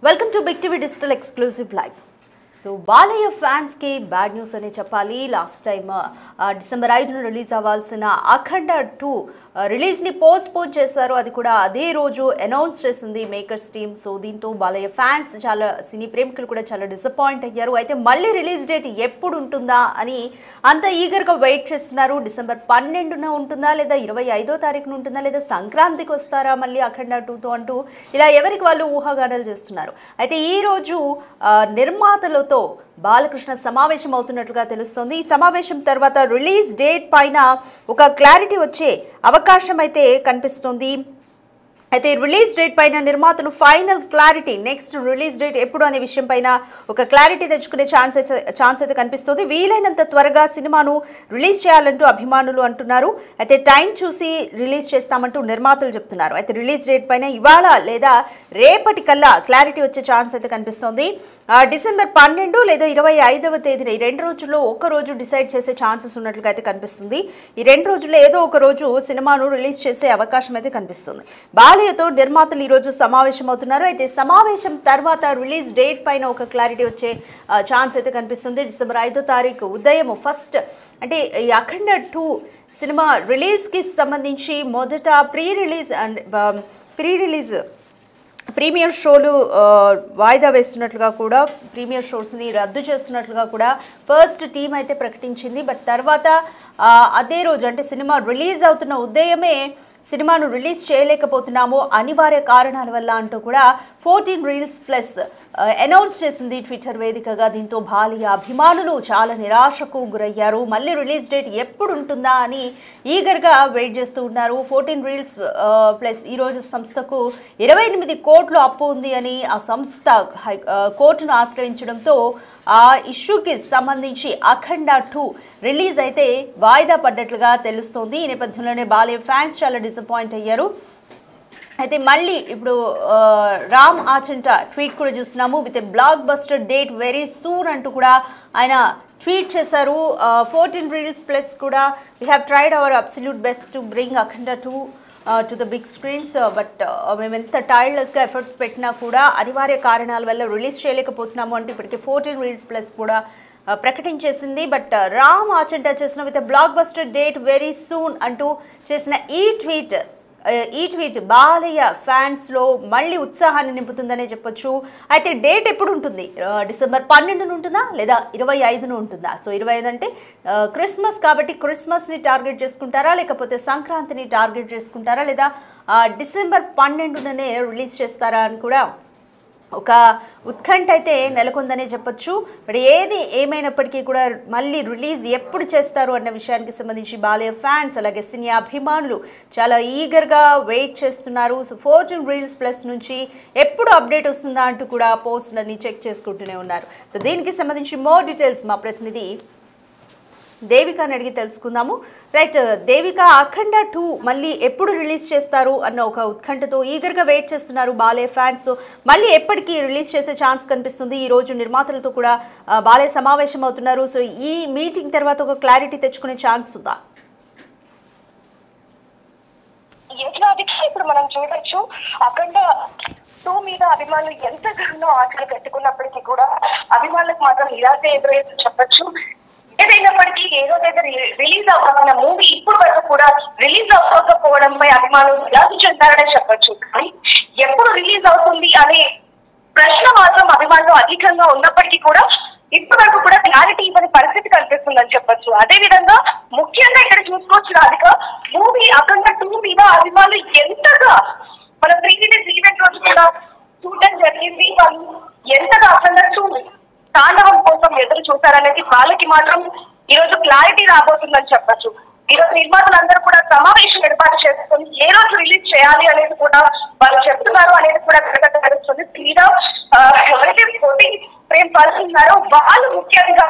Welcome to Big TV Digital Exclusive Live. So, Balaya fans ki bad news ane chapali. Last time December 5 release avalsina Akhanda 2 release ni postpone chesaru. Adi kuda ade roju announce chesindi makers team. So, deento Balaya fans chala cine premikulu kuda chala disappoint ayyaru. Aithe malli release date eppudu untunda ani anta eager ga wait chestunaru. December 12 na untunda leda 25వ తారీఖున ఉంటుందా లేదా సంక్రాంతికి వస్తారా మళ్ళీ అఖండ 2 తో అంటూ ఇలా ఎవరికి వాళ్ళు ఊహాగానాలు చేస్తున్నారు. అయితే ఈ రోజు నిర్మాతలతో బాలకృష్ణ సమావేశం అవుతున్నట్లుగా తెలుస్తోంది. ఈ సమావేశం తర్వాత రిలీజ్ డేట్ పైన ఒక క్లారిటీ వచ్చే అవకాశం అయితే కనిపిస్తోంది. అయితే రిలీజ్ డేట్ పైన నిర్మాతలు final clarity next release date ఎప్పుడు అనే విషయం పైన ఒక క్లారిటీ తెచ్చుకునే ఛాన్స్ అయితే కనిపిస్తుంది. వీలైనంత త్వరగా సినిమాను రిలీజ్ చేయాలంటూ అభిమానులు అంటున్నారు. అయితే టైం చూసి రిలీజ్ చేస్తామంటూ నిర్మాతలు చెప్తున్నారు. అయితే రిలీజ్ డేట్ పైన ఇవాళ లేదా రేపటి కల్లా క్లారిటీ వచ్చే ఛాన్స్ అయితే కనిపిస్తుంది. డిసెంబర్ 12 లేదా 25వ తేదీన ఈ రెండు రోజుల్లో ఒక రోజు డిసైడ్ చేసే ఛాన్సెస్ ఉన్నట్లుగా అయితే కనిపిస్తుంది. ఈ రెండు రోజుల్లో ఏదో ఒక రోజు సినిమాను రిలీజ్ చేసే అవకాశం అయితే కనిపిస్తుంది. బాలయ్యతో నిర్మాతలు ఈ రోజు సమావేశం అవుతున్నారు. అయితే సమావేశం తర్వాత రిలీజ్ డేట్ పైన ఒక క్లారిటీ వచ్చే ఛాన్స్ అయితే కనిపిస్తుంది. డిసెంబర్ 5వ తారీఖు ఉదయం ఫస్ట్ అంటే ఈ అఖండ 2 సినిమా రిలీజ్కి సంబంధించి మొదట ప్రీ రిలీజ్ ప్రీమియర్ షోలు వాయిదా వేస్తున్నట్లుగా కూడా ప్రీమియర్ షోస్ని రద్దు చేస్తున్నట్లుగా కూడా ఫస్ట్ టీం అయితే ప్రకటించింది. బట్ తర్వాత అదే రోజు అంటే సినిమా రిలీజ్ అవుతున్న ఉదయమే సినిమాను రిలీజ్ చేయలేకపోతున్నాము అనివార్య కారణాల వల్ల అంటూ కూడా 14 Reels Plus అనౌన్స్ చేసింది ట్విట్టర్ వేదికగా. దీంతో బాలయ్య అభిమానులు చాలా నిరాశకు గురయ్యారు. మళ్ళీ రిలీజ్ డేట్ ఎప్పుడు ఉంటుందా అని ఈగర్గా వెయిట్ చేస్తూ ఉన్నారు. 14 Reels Plus ఈరోజు సంస్థకు 28 కోట్లు అప్పు ఉంది అని ఆ సంస్థ కోర్టును ఆశ్రయించడంతో ఆ ఇష్యూకి సంబంధించి అఖండ 2 రిలీజ్ అయితే వాయిదా పడ్డట్లుగా తెలుస్తోంది. ఈ నేపథ్యంలోనే బాలయ్య ఫ్యాన్స్ చాలా డిసప్పాయింట్ అయ్యారు. అయితే మళ్ళీ ఇప్పుడు రామ్ ఆచంట ట్వీట్ కూడా చూస్తున్నాము. With a blockbuster date very soon అంటూ కూడా ఆయన ట్వీట్ చేశారు. 14 Reels Plus కూడా we have tried our absolute best to bring Akhanda 2 to the big screens but మేము ఎంత టైర్లెస్గా ఎఫర్ట్స్ పెట్టినా కూడా అనివార్య కారణాల వల్ల రిలీజ్ చేయలేకపోతున్నాము అంటే ఇప్పటికే 14 Reels Plus కూడా ప్రకటించేసింది. బట్ రామ్ ఆచంట చేసిన with block buster date very soon అంటూ చేసిన ఈ ట్వీట్ బాలయ్య ఫ్యాన్స్లో మళ్ళీ ఉత్సాహాన్ని నింపుతుందనే చెప్పొచ్చు. అయితే డేట్ ఎప్పుడు ఉంటుంది? డిసెంబర్ 12 ఉంటుందా లేదా 25 ఉంటుందా? సో 25 అంటే క్రిస్మస్ కాబట్టి క్రిస్మస్ని టార్గెట్ చేసుకుంటారా లేకపోతే సంక్రాంతిని టార్గెట్ చేసుకుంటారా లేదా డిసెంబర్ 12నే రిలీజ్ చేస్తారా అని కూడా ఒక ఉత్కంఠ అయితే నెలకొందనే చెప్పొచ్చు. మరి ఏది ఏమైనప్పటికీ కూడా మళ్ళీ రిలీజ్ ఎప్పుడు చేస్తారు అన్న విషయానికి సంబంధించి బాలయ్య ఫ్యాన్స్ అలాగే సినీ అభిమానులు చాలా ఈగర్గా వెయిట్ చేస్తున్నారు. సో 14 Reels Plus నుంచి ఎప్పుడు అప్డేట్ వస్తుందా అంటూ కూడా పోస్టులన్నీ చెక్ చేసుకుంటూనే ఉన్నారు. సో దీనికి సంబంధించి మోర్ డీటెయిల్స్ మా ప్రతినిధి దేవికాని అడిగి తెలుసుకుందాము. రైట్ దేవిక, అఖండ 2 మళ్ళీ ఎప్పుడు రిలీజ్ చేస్తారు అన్న ఒక ఉత్కంఠతో ఈగర్గా వెయిట్ చేస్తున్నారు బాలయ్య ఫ్యాన్స్. మళ్ళీ ఎప్పటికీ రిలీజ్ చేసే ఛాన్స్ కనిపిస్తుంది? ఈ రోజు నిర్మాతలతో కూడా బాలయ్య సమావేశం అవుతున్నారు. సో ఈ మీటింగ్ తర్వాత ఒక క్లారిటీ తెచ్చుకునే ఛాన్స్ ఉందా? ఇప్పుడు మనం చూడొచ్చు అఖండ 2 మీద అభిమానులు ఎంతగానో ఆశలు కట్టుకున్నప్పటికీ కూడా అభిమానులకు మాత్రం నిరాశ ఎదురైందని చెప్పొచ్చు. ఏదైనప్పటికీ ఏదో దగ్గర రిలీజ్ అవ్వాలన్న మూవీ ఇప్పుడు వరకు కూడా రిలీజ్ అవ్వకపోవడంపై అభిమానులు నిరాశ చెందారనే చెప్పొచ్చు. కానీ ఎప్పుడు రిలీజ్ అవుతుంది అనే ప్రశ్న మాత్రం అభిమానులు అధికంగా ఉన్నప్పటికీ కూడా ఇప్పటి వరకు కూడా క్లారిటీ ఇవ్వని పరిస్థితి కనిపిస్తుందని చెప్పొచ్చు. అదే విధంగా ముఖ్యంగా ఇక్కడ చూసుకోవచ్చు రాధిక, మూవీ అఖండ 2 మీద అభిమానులు ఎంతగా మన ప్రీ రిలీజ్ ఈవెంట్ రోజు కూడా చూడడం జరిగింది. వాళ్ళు ఎంతగా అఖండ 2 తాండవం కోసం ఎదురు చూశారనేది వాళ్ళకి మాత్రం ఈ రోజు క్లారిటీ రాబోతుందని చెప్పొచ్చు. ఈ రోజు నిర్మాతలందరూ కూడా సమావేశం ఏర్పాటు చేసుకొని ఏ రోజు రిలీజ్ చేయాలి అనేది కూడా వాళ్ళు చెప్తున్నారు అనేది కూడా తెలుస్తుంది. తీరా ఎవరైతే పోటీ ప్రేమ్ పడుతున్నారో వాళ్ళు ముఖ్యంగా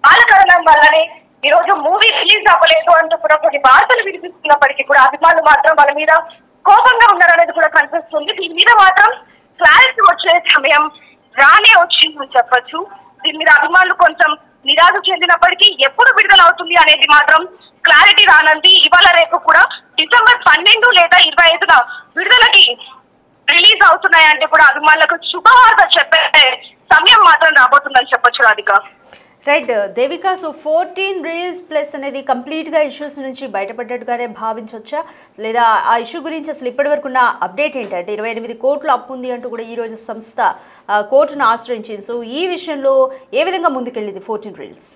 వాళ్ళ కారణం వల్లనే ఈ రోజు మూవీ రిలీజ్ అవ్వలేదు అంటూ కూడా కొన్ని వార్తలు వినిపిస్తున్నప్పటికీ కూడా అభిమానులు మాత్రం వాళ్ళ మీద కోపంగా ఉన్నారనేది కూడా కనిపిస్తుంది. దీని మీద మాత్రం క్లారిటీ వచ్చే సమయం రానే వచ్చిందని చెప్పొచ్చు. దీని మీద అభిమానులు కొంచెం నిరాశ చెందినప్పటికీ ఎప్పుడు విడుదల అవుతుంది అనేది మాత్రం క్లారిటీ రానంది. ఇవాళ రేపు కూడా డిసెంబర్ 12 లేదా 25 విడుదలకి రిలీజ్ అవుతున్నాయంటే కూడా అభిమానులకు శుభవార్త చెప్పే సమయం మాత్రం రాబోతుందని చెప్పొచ్చు Radhika. Right Devika, so 14 reels plus అనేది కంప్లీట్గా ఇష్యూస్ నుంచి బయటపడ్డట్టుగానే భావించవచ్చా, లేదా ఆ ఇష్యూ గురించి అసలు ఇప్పటి వరకు ఉన్న అప్డేట్ ఏంటంటే 28 కోట్లు అప్పు ఉంది అంటూ కూడా ఈరోజు సంస్థ కోర్టును ఆశ్రయించింది. సో ఈ విషయంలో ఏ విధంగా ముందుకెళ్ళింది 14 రీల్స్?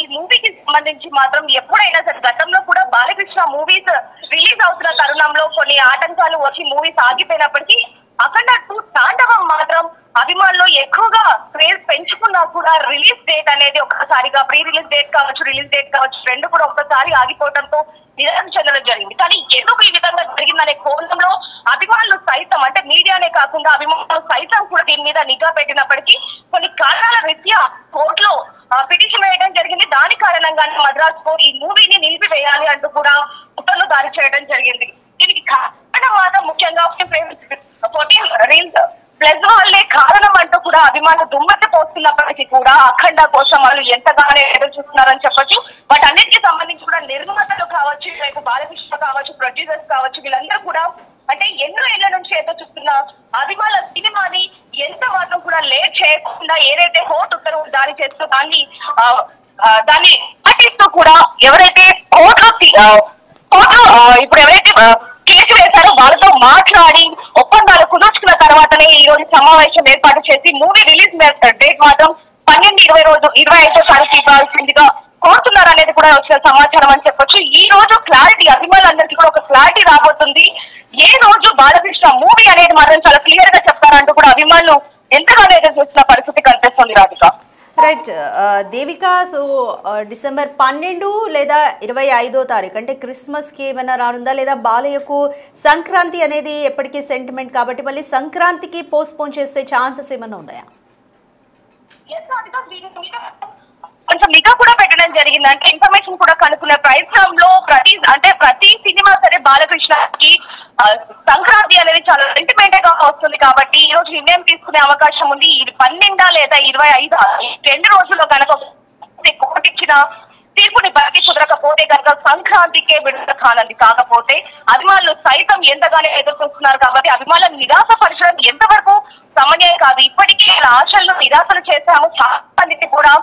ఈ మూవీకి సంబంధించి మాత్రం ఎప్పుడైనా సరే గతంలో కూడా బాలకృష్ణ మూవీస్ రిలీజ్ అవుతున్న తరుణంలో కొన్ని ఆటంకాలు వచ్చి మూవీస్ ఆగిపోయినప్పటికీ అఖండ 2 తాండవం మాత్రం అభిమానులు ఎక్కువగా క్రేజ్ పెంచుకున్నా కూడా రిలీజ్ డేట్ అనేది ఒక్కసారిగా ప్రీ రిలీజ్ డేట్ కావచ్చు, రిలీజ్ డేట్ కావచ్చు, రెండు కూడా ఒక్కసారి ఆగిపోవడంతో నిరాశ చెందడం జరిగింది. కానీ ఎందుకు ఈ విధంగా జరిగిందనే కోణంలో అభిమానులు సైతం, అంటే మీడియానే కాకుండా అభిమానులు సైతం కూడా దీని మీద నిఘా పెట్టినప్పటికీ కొన్ని కారణాల రీత్యా కోర్టులో పిటిషన్ వేయడం జరిగింది. దాని కారణంగానే మద్రాస్ కోర్టు ఈ మూవీని నిలిపివేయాలి అంటూ కూడా ఉత్తర్వులు జారీ చేయడం జరిగింది. దీనికి కారణం మాత్రం ముఖ్యంగా 14 రీల్స్ ప్లస్ వాళ్ళే కారణం అంటూ కూడా అభిమానులు దుమ్మతి పోస్తున్నప్పటికీ కూడా అఖండ కోసం వాళ్ళు ఎంతగానో ఎదురు చూస్తున్నారని చెప్పొచ్చు. వాటి అన్నిటికీ సంబంధించి కూడా నిర్మాతలు కావచ్చు, రేపు బాలకృష్ణ కావచ్చు, ప్రొడ్యూసర్స్ కావచ్చు, వీళ్ళందరూ కూడా అంటే ఎన్నో ఏళ్ల నుంచి ఏదో చూస్తున్న అభిమానుల సినిమాని ఎంత మాత్రం కూడా లేట్ చేయకుండా ఏదైతే కోర్టు ఉత్తర్వులు జారీ చేస్తూ దాన్ని పాటిస్తూ కూడా ఎవరైతే కోర్టులో ఇప్పుడు ఎవరైతే కేసు వేశారో వాళ్ళతో మాట్లాడి ఒప్పందాలు కుదుర్చుకున్న తర్వాతనే ఈ రోజు సమావేశం ఏర్పాటు చేసి మూవీ రిలీజ్ డేట్ మాత్రం 12-25 తారీఖు ఇవ్వాల్సిందిగా కోరుతున్నారు అనేది కూడా వచ్చిన సమాచారం అని చెప్పొచ్చు. ఈ రోజు క్లారిటీ అభిమానులందరికీ కూడా ఒక క్లారిటీ రాబోతుంది. ఏ రోజు బాలకృష్ణ మూవీ అనేది మాత్రం చాలా క్లియర్ గా చెప్తారంటూ కూడా అభిమానులు ఎంతగానో ఎదురు చూస్తున్న పరిస్థితి కనిపిస్తుంది Radhika. Right Devika, so December 12 లేదా 25వ తారీఖు అంటే క్రిస్మస్కి ఏమైనా రానుందా, లేదా బాలయ్యకు సంక్రాంతి అనేది ఎప్పటికీ సెంటిమెంట్ కాబట్టి మళ్ళీ సంక్రాంతికి పోస్ట్పోన్ చేసే ఛాన్సెస్ ఏమైనా ఉన్నాయా? కొంచెం నిఘా కూడా పెట్టడం జరిగింది. అంటే ఇన్ఫర్మేషన్ కూడా కనుక్కునే ప్రయత్నంలో ప్రతి సినిమా సరే బాలకృష్ణకి సంక్రాంతి అనేది చాలా సెంటిమెంట్ గా వస్తుంది కాబట్టి ఈ రోజు నిర్ణయం తీసుకునే అవకాశం ఉంది. ఇది 12 లేదా 25 2 రోజుల్లో కనుక కోర్టు ఇచ్చిన తీర్పుని బట్టి కుదరకపోతే కనుక సంక్రాంతికే విడుదల కానుంది. కాకపోతే అభిమానులు సైతం ఎంతగానో ఎదురు చూస్తున్నారు కాబట్టి అభిమానులను నిరాశపరచడం ఎంతవరకు సమన్వయం కాదు. ఇప్పటికే ఆశలను నిరాశలు చేశాము. చాలా మందికి కూడా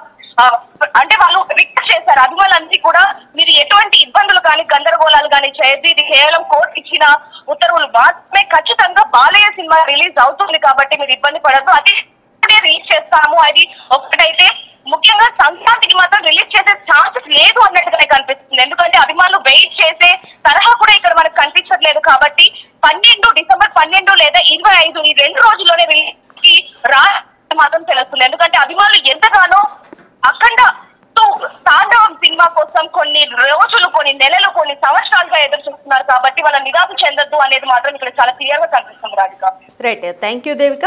అంటే వాళ్ళు రిక్వెస్ట్ చేశారు అభిమానులందరికీ కూడా, మీరు ఎటువంటి ఇబ్బందులు కానీ గందరగోళాలు కానీ చేయొద్దు, ఇది కేవలం కోర్టు ఇచ్చిన ఉత్తర్వులు మాత్రమే, ఖచ్చితంగా బాలయ్య సినిమా రిలీజ్ అవుతుంది కాబట్టి మీరు ఇబ్బంది పడద్దు, అది రిలీజ్ చేస్తాము. అది ఒకటైతే ముఖ్యంగా సంక్రాంతికి మాత్రం రిలీజ్ చేసే ఛాన్సెస్ లేదు అన్నట్టుగానే కనిపిస్తుంది. ఎందుకంటే అభిమానులు వెయిట్ చేసే తరహా కూడా ఇక్కడ మనకు కనిపించట్లేదు కాబట్టి డిసెంబర్ 12 లేదా 25 ఈ 2 రోజుల్లోనే రిలీజ్ మాత్రం తెలుస్తుంది. ఎందుకంటే అభిమానులు ఎంతగానో అఖండ 2 తాండవం సినిమా కోసం కొన్ని రోజులు, కొన్ని నెలలు, కొన్ని సంవత్సరాలుగా ఎదురు చూస్తున్నారు కాబట్టి వాళ్ళ నిరాశ చెందొద్దు అనేది మాత్రం ఇక్కడ చాలా క్లియర్ గా కనిపిస్తుంది Radhika. Right, thank you Devika.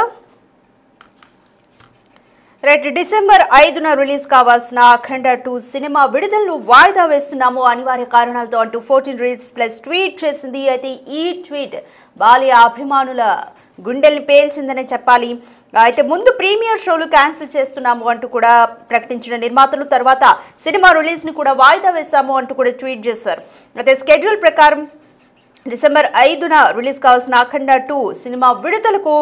Right, December 5న రిలీజ్ కావాల్సిన అఖండ 2 సినిమా విడుదలను వాయిదా వేస్తున్నాము అనివార్య కారణాలతో అంటూ 14 రీల్స్ ప్లస్ ట్వీట్ చేసింది. అయితే ఈ ట్వీట్ బాలయ్య అభిమానుల గుండెల్ని పేల్చిందనే చెప్పాలి. అయితే ముందు ప్రీమియర్ షోలు క్యాన్సిల్ చేస్తున్నాము అంటూ కూడా ప్రకటించిన నిర్మాతలు తర్వాత సినిమా రిలీజ్ని కూడా వాయిదా వేశాము అంటూ కూడా ట్వీట్ చేశారు. అయితే స్కెడ్యూల్ ప్రకారం డిసెంబర్ 5న రిలీజ్ కావాల్సిన అఖండ 2 సినిమా విడుదలకు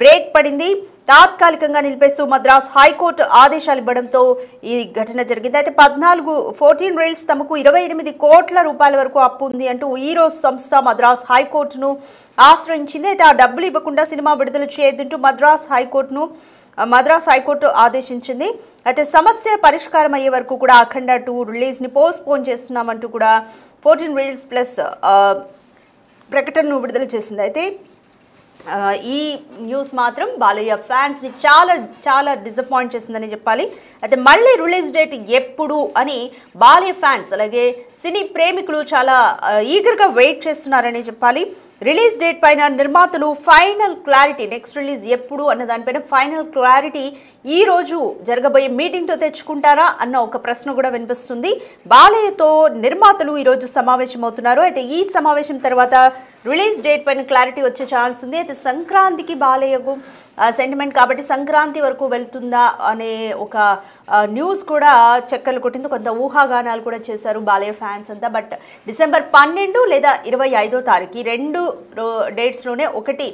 బ్రేక్ పడింది. తాత్కాలికంగా నిలిపేస్తూ మద్రాస్ హైకోర్టు ఆదేశాలు ఇవ్వడంతో ఈ ఘటన జరిగింది. అయితే 14 రీల్స్ తమకు 28 కోట్ల రూపాయల వరకు అప్పు ఉంది అంటూ ఈరోజు సంస్థ మద్రాస్ హైకోర్టును ఆశ్రయించింది. అయితే ఆ డబ్బులు ఇవ్వకుండా సినిమా విడుదల చేయొద్దంటూ మద్రాస్ హైకోర్టు ఆదేశించింది. అయితే సమస్య పరిష్కారం అయ్యే వరకు కూడా అఖండ 2 రిలీజ్ని పోస్ట్పోన్ చేస్తున్నామంటూ కూడా 14 రీల్స్ ప్లస్ ప్రకటనను విడుదల చేసింది. అయితే ఈ న్యూస్ మాత్రం బాలయ్య ఫ్యాన్స్ని చాలా చాలా డిసప్పాయింట్ చేసిందని చెప్పాలి. అయితే మళ్ళీ రిలీజ్ డేట్ ఎప్పుడు అని బాలయ్య ఫ్యాన్స్ అలాగే సినీ ప్రేమికులు చాలా ఈగర్గా వెయిట్ చేస్తున్నారని చెప్పాలి. రిలీజ్ డేట్ పైన నిర్మాతలు ఫైనల్ క్లారిటీ, నెక్స్ట్ రిలీజ్ ఎప్పుడు అన్న దానిపైన ఫైనల్ క్లారిటీ ఈ రోజు జరగబోయే మీటింగ్తో తెచ్చుకుంటారా అన్న ఒక ప్రశ్న కూడా వినిపిస్తుంది. బాలయ్యతో నిర్మాతలు ఈరోజు సమావేశం అవుతున్నారు. అయితే ఈ సమావేశం తర్వాత రిలీజ్ డేట్ పైన క్లారిటీ వచ్చే ఛాన్స్ ఉంది. అయితే సంక్రాంతికి బాలయ్యకు సెంటిమెంట్ కాబట్టి సంక్రాంతి వరకు వెళ్తుందా అనే ఒక న్యూస్ కూడా చక్కర్లు కొట్టింది. కొంత ఊహాగానాలు కూడా చేశారు బాలయ్య ఫ్యాన్స్ అంతా. బట్ డిసెంబర్ 12 లేదా 25వ తారీఖు ఈ 2 డేట్స్లోనే ఒకటి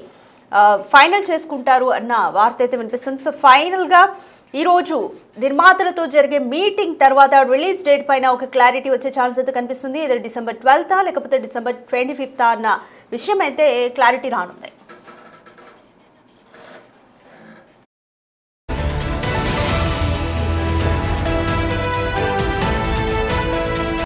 ఫైనల్ చేసుకుంటారు అన్న వార్త అయితే వినిపిస్తుంది. సో ఫైనల్గా ఈరోజు నిర్మాతలతో జరిగే మీటింగ్ తర్వాత రిలీజ్ డేట్ పైన ఒక క్లారిటీ వచ్చే ఛాన్స్ అయితే కనిపిస్తుంది. ఇది డిసెంబర్ 12 లేకపోతే డిసెంబర్ 25 అన్న విషయం అయితే క్లారిటీ రానుంది.